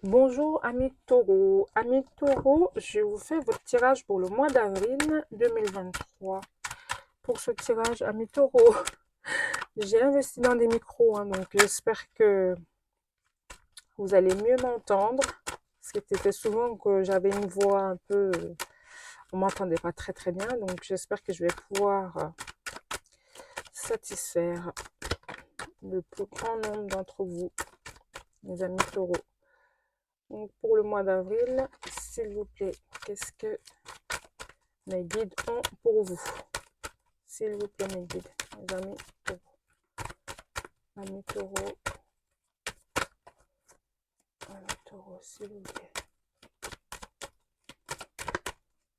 Bonjour amis taureaux. Amis taureaux, je vous fais votre tirage pour le mois d'avril 2023. Pour ce tirage, amis taureaux, j'ai investi dans des micros, donc j'espère que vous allez mieux m'entendre. Parce que c'était souvent que j'avais une voix un peu... on m'entendait pas très très bien, donc j'espère que je vais pouvoir satisfaire le plus grand nombre d'entre vous, mes amis taureaux. Donc pour le mois d'avril, s'il vous plaît, qu'est-ce que mes guides ont pour vous? S'il vous plaît, mes guides, mes amis taureaux. Amis taureaux. Amis taureaux, s'il vous plaît.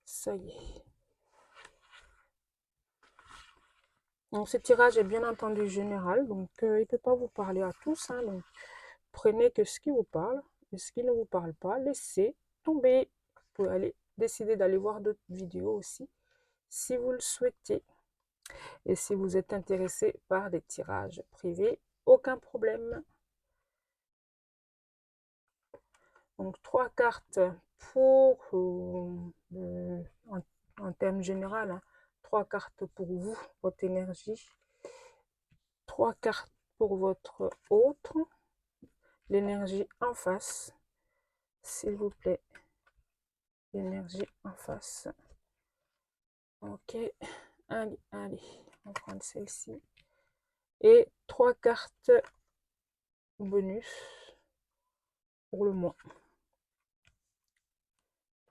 Ça y est. Donc ce tirage est bien entendu général, donc il ne peut pas vous parler à tous, donc prenez que ce qui vous parle, et ce qui ne vous parle pas, laissez tomber. Vous pouvez aller décider d'aller voir d'autres vidéos aussi, si vous le souhaitez. Et si vous êtes intéressé par des tirages privés, aucun problème. Donc 3 cartes pour, en termes général, 3 cartes pour vous, votre énergie. 3 cartes pour votre autre, l'énergie en face, s'il vous plaît. L'énergie en face. Ok, allez, on va prendre celle-ci. Et 3 cartes bonus pour le mois.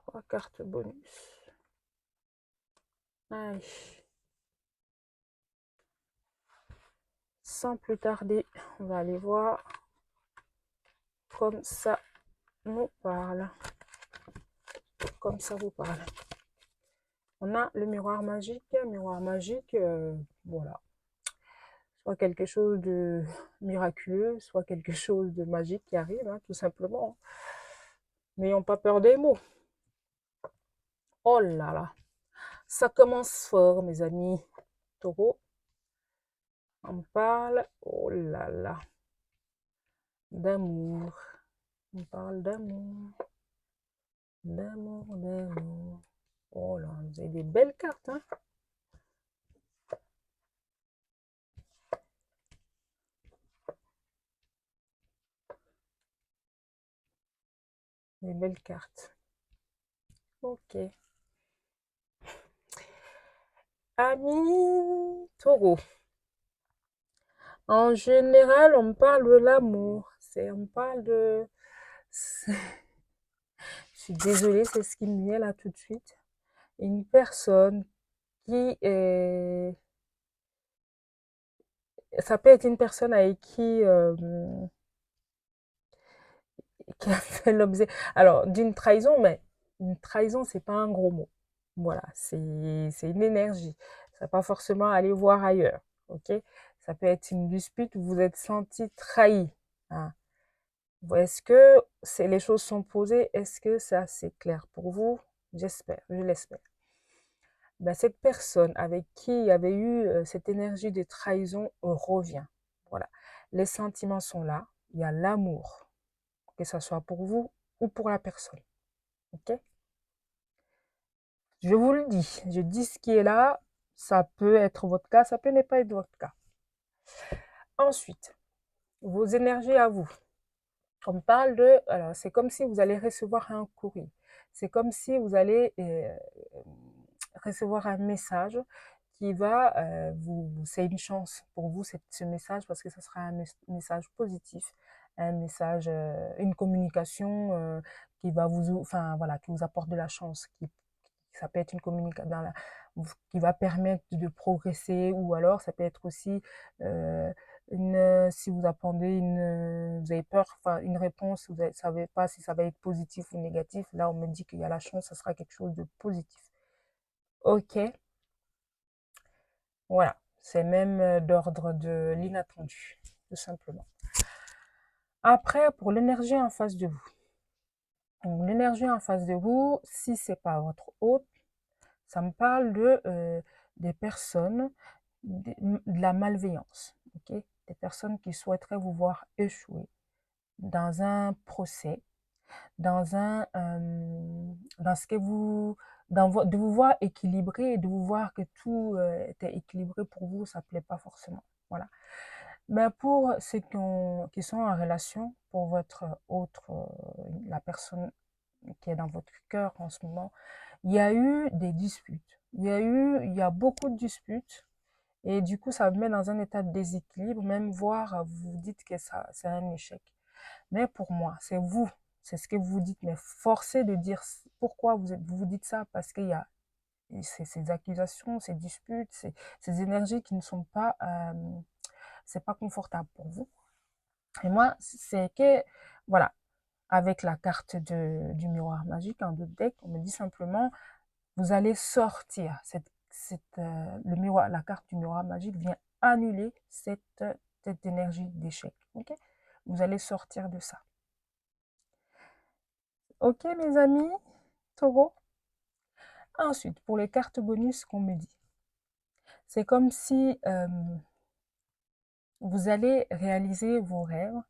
3 cartes bonus. Allez. Sans plus tarder, on va aller voir comme ça nous parle. Comme ça vous parle. On a le miroir magique. Voilà. Soit quelque chose de miraculeux, soit quelque chose de magique qui arrive, tout simplement. N'ayons pas peur des mots. Oh là là. Ça commence fort, mes amis taureaux. On parle, oh là là, d'amour. On parle d'amour. D'amour, d'amour. Oh là, vous avez des belles cartes, Des belles cartes. Ok. Amis taureaux. En général, on parle de l'amour. On parle de... Je suis désolée, c'est ce qui me vient là tout de suite. Une personne qui est... Ça peut être une personne avec qui a fait l'objet... Alors, d'une trahison, mais une trahison, c'est pas un gros mot. Voilà, c'est une énergie. Ça va pas forcément aller voir ailleurs, ok? Ça peut être une dispute où vous êtes senti trahi. Est-ce que les choses sont posées? Est-ce que c'est assez clair pour vous? J'espère, je l'espère. Cette personne avec qui il y avait eu cette énergie de trahison revient. Voilà. Les sentiments sont là. Il y a l'amour, que ce soit pour vous ou pour la personne. Ok? Je vous le dis. Je dis ce qui est là. Ça peut être votre cas, ça peut ne pas être votre cas. Ensuite, vos énergies à vous. On parle de... Alors, c'est comme si vous allez recevoir un courrier. C'est comme si vous allez recevoir un message qui va c'est une chance pour vous, ce message, parce que ce sera un message positif, un message, une communication qui va vous, enfin voilà, qui vous apporte de la chance, ça peut être une communication qui va permettre de progresser, ou alors ça peut être aussi si vous attendez vous avez peur, enfin une réponse, vous ne savez pas si ça va être positif ou négatif. Là, on me dit qu'il y a la chance, ça sera quelque chose de positif. Ok, voilà, c'est même d'ordre de l'inattendu, tout simplement. Après, pour l'énergie en face de vous. Donc, l'énergie en face de vous, si c'est pas votre hôte, ça me parle des personnes, de la malveillance, ok? Des personnes qui souhaiteraient vous voir échouer dans un procès, dans dans ce que vous, de vous voir équilibré et de vous voir que tout était équilibré pour vous, ça plaît pas forcément. Voilà. Mais pour ceux qui sont en relation, pour votre autre, la personne qui est dans votre cœur en ce moment, il y a eu des disputes. Il y a beaucoup de disputes. Et du coup, ça vous met dans un état de déséquilibre, même voire vous dites que ça, c'est un échec. Mais pour moi, c'est vous, c'est ce que vous dites, mais forcez de dire pourquoi vous vous dites ça, parce qu'il y a ces accusations, ces disputes, ces énergies qui ne sont pas, c'est pas confortable pour vous. Et moi, c'est que, voilà, avec la carte du miroir magique, en deux deck, on me dit simplement, vous allez sortir. Le miroir, la carte du miroir magique vient annuler cette énergie d'échec. Ok? Vous allez sortir de ça. Ok, mes amis, taureau. Ensuite, pour les cartes bonus qu'on me dit, c'est comme si vous allez réaliser vos rêves.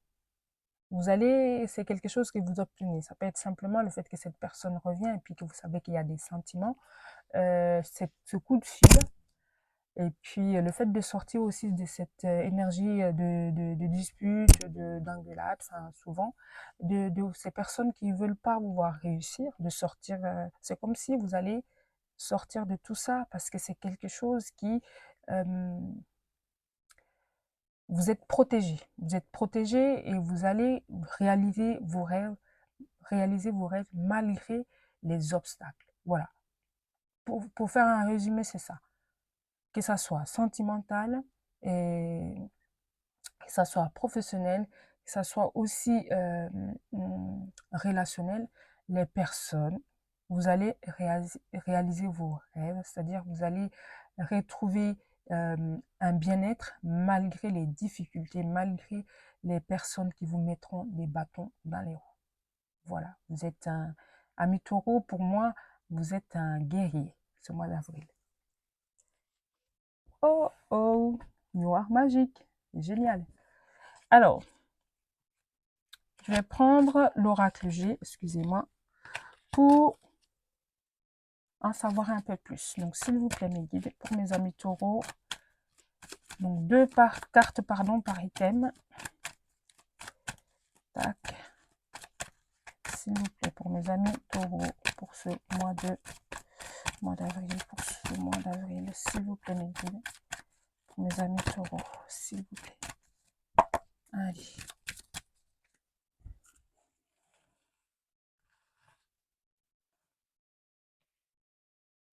C'est quelque chose que vous obtenez. Ça peut être simplement le fait que cette personne revient et puis que vous savez qu'il y a des sentiments. Ce coup de fil. Et puis, le fait de sortir aussi de cette énergie de dispute, d'engueulade, enfin, souvent, de ces personnes qui ne veulent pas vous voir réussir, de sortir, c'est comme si vous allez sortir de tout ça parce que c'est quelque chose qui, euh, vous êtes protégé. Vous êtes protégé et vous allez réaliser vos rêves malgré les obstacles. Voilà. Pour faire un résumé, c'est ça. Que ça soit sentimental et que ça soit professionnel, que ça soit aussi relationnel, les personnes, vous allez réaliser vos rêves, c'est-à-dire vous allez retrouver un bien-être malgré les difficultés, malgré les personnes qui vous mettront des bâtons dans les roues. Voilà, vous êtes un ami taureau, pour moi, vous êtes un guerrier ce mois d'avril. Oh oh, noir magique, génial. Alors, je vais prendre l'oracle G, excusez-moi, pour en savoir un peu plus. Donc, s'il vous plaît, mes guides, pour mes amis taureaux, donc cartes pardon, par item. Tac. S'il vous plaît, pour mes amis taureaux, pour ce mois d'avril, s'il vous plaît, mes guides, pour mes amis taureaux, s'il vous plaît. Allez.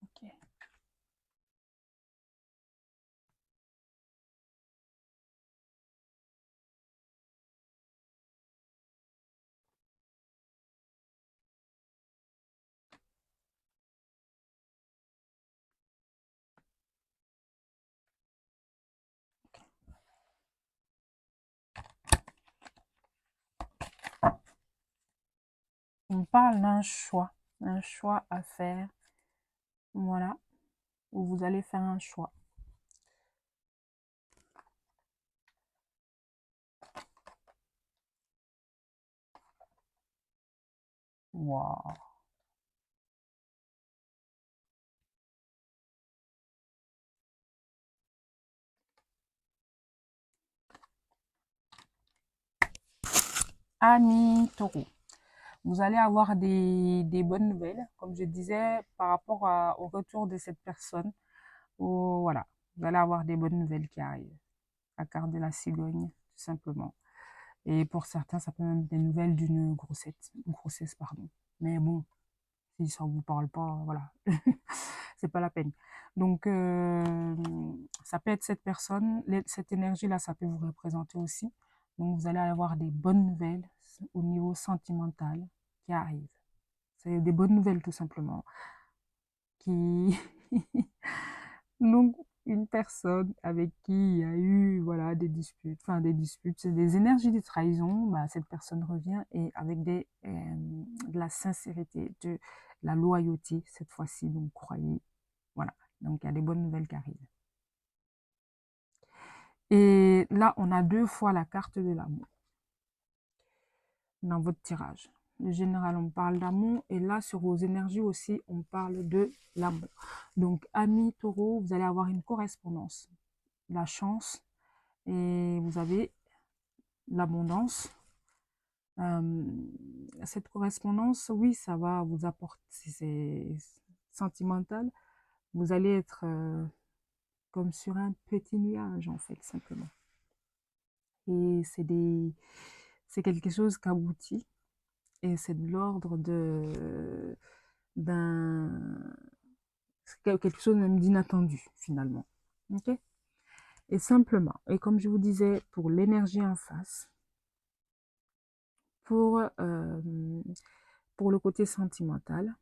Ok. On parle d'un choix à faire. Voilà, où vous allez faire un choix. Wow. Amis taureau, vous allez avoir des bonnes nouvelles, comme je disais, par rapport au retour de cette personne. Voilà, vous allez avoir des bonnes nouvelles qui arrivent. La carte de la cigogne, tout simplement. Et pour certains, ça peut même être des nouvelles d'une grossesse, pardon. Mais bon, si ça ne vous parle pas, voilà, c'est pas la peine. Donc, ça peut être cette personne, cette énergie-là, ça peut vous représenter aussi. Donc, vous allez avoir des bonnes nouvelles au niveau sentimental qui arrivent. C'est des bonnes nouvelles, tout simplement. Qui... Donc, une personne avec qui il y a eu voilà, des disputes, c'est des énergies de trahison, bah, cette personne revient et avec de la sincérité, de la loyauté cette fois-ci, donc croyez, voilà, donc il y a des bonnes nouvelles qui arrivent. Et là, on a deux fois la carte de l'amour dans votre tirage. le général, on parle d'amour. Et là, sur vos énergies aussi, on parle de l'amour. Donc, amis taureau, vous allez avoir une correspondance, la chance, et vous avez l'abondance. Cette correspondance, oui, ça va vous apporter, c'est sentimental. Vous allez être comme sur un petit nuage, en fait, simplement. Et c'est quelque chose qui aboutit. Et c'est de l'ordre d'un quelque chose même d'inattendu, finalement. Ok? Et simplement, et comme je vous disais, pour l'énergie en face, pour, pour le côté sentimental,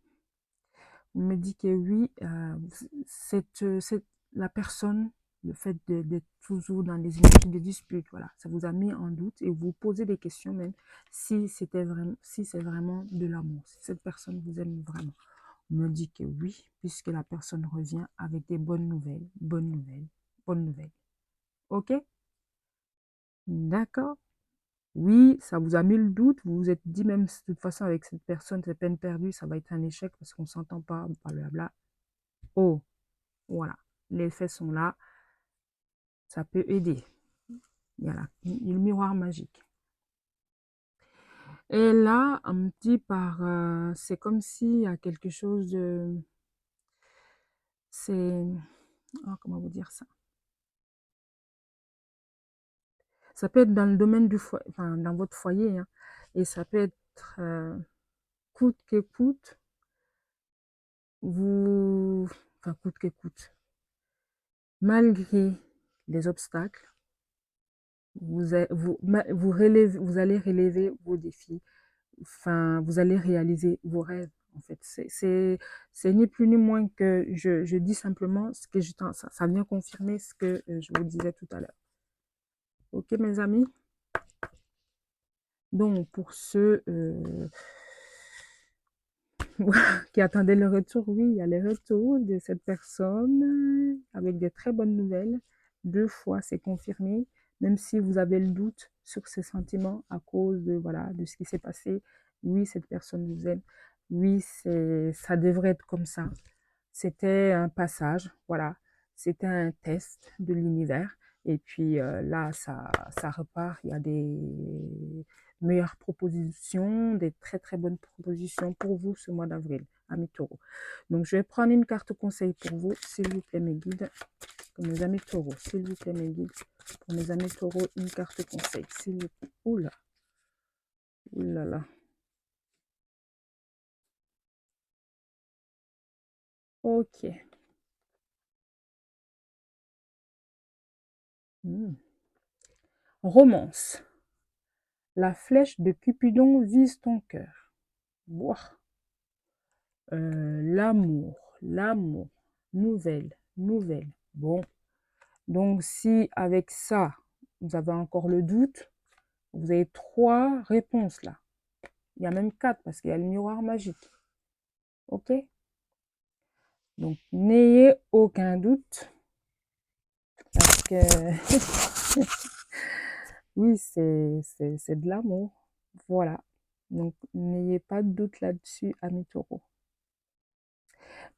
on me dit que oui, la personne, le fait d'être toujours dans des énergies de dispute, voilà, ça vous a mis en doute et vous posez des questions même si c'est vraiment de l'amour, si cette personne vous aime vraiment. On me dit que oui, puisque la personne revient avec des bonnes nouvelles, bonnes nouvelles, bonnes nouvelles. Ok? D'accord? Oui, ça vous a mis le doute, vous vous êtes dit même de toute façon avec cette personne, c'est peine perdue, ça va être un échec parce qu'on ne s'entend pas, blablabla. Oh, voilà, les faits sont là, ça peut aider. Voilà, le miroir magique. Et là, on me dit c'est comme s'il y a quelque chose de... C'est... Oh, comment vous dire ça? Ça peut être dans le domaine du foyer, enfin, dans votre foyer, hein, et ça peut être coûte que coûte, coûte que coûte, malgré les obstacles, vous allez relever vos défis, enfin, vous allez réaliser vos rêves, en fait. C'est ni plus ni moins que je dis simplement ce que ça vient confirmer ce que je vous disais tout à l'heure. Ok, mes amis? Donc, pour ceux qui attendaient le retour, oui, il y a le retour de cette personne avec des très bonnes nouvelles. 2 fois, c'est confirmé, même si vous avez le doute sur ses sentiments à cause de, voilà, de ce qui s'est passé. Oui, cette personne vous aime. Oui, ça devrait être comme ça. C'était un passage, voilà. C'était un test de l'univers. Et puis là, ça repart. Il y a des meilleures propositions, des très très bonnes propositions pour vous ce mois d'avril, amis taureaux. Donc, je vais prendre une carte conseil pour vous, s'il vous plaît, mes guides. Pour mes amis taureaux, s'il vous plaît, mes guides. Pour mes amis taureaux, une carte conseil, s'il vous plaît. Oula, oula là. Ok. Romance. La flèche de Cupidon vise ton cœur. Ouah. L'amour, nouvelle, nouvelle. Bon, donc si avec ça, vous avez encore le doute, vous avez 3 réponses là. Il y a même 4 parce qu'il y a le miroir magique. Ok? Donc, n'ayez aucun doute parce que oui, c'est de l'amour. Voilà. Donc, n'ayez pas de doute là-dessus, amis taureaux.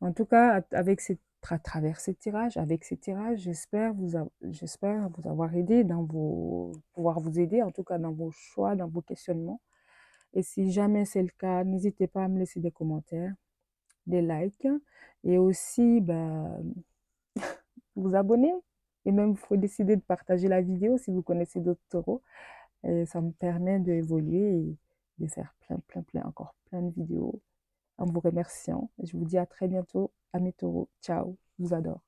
En tout cas, à travers ces tirages, avec ces tirages, j'espère vous avoir aidé pouvoir vous aider, en tout cas dans vos choix, dans vos questionnements. Et si jamais c'est le cas, n'hésitez pas à me laisser des commentaires, des likes, et aussi vous abonner. Et même, il faut décider de partager la vidéo si vous connaissez d'autres taureaux. Et ça me permet d'évoluer et de faire encore plein de vidéos en vous remerciant. Je vous dis à très bientôt, amis taureaux. Ciao, je vous adore.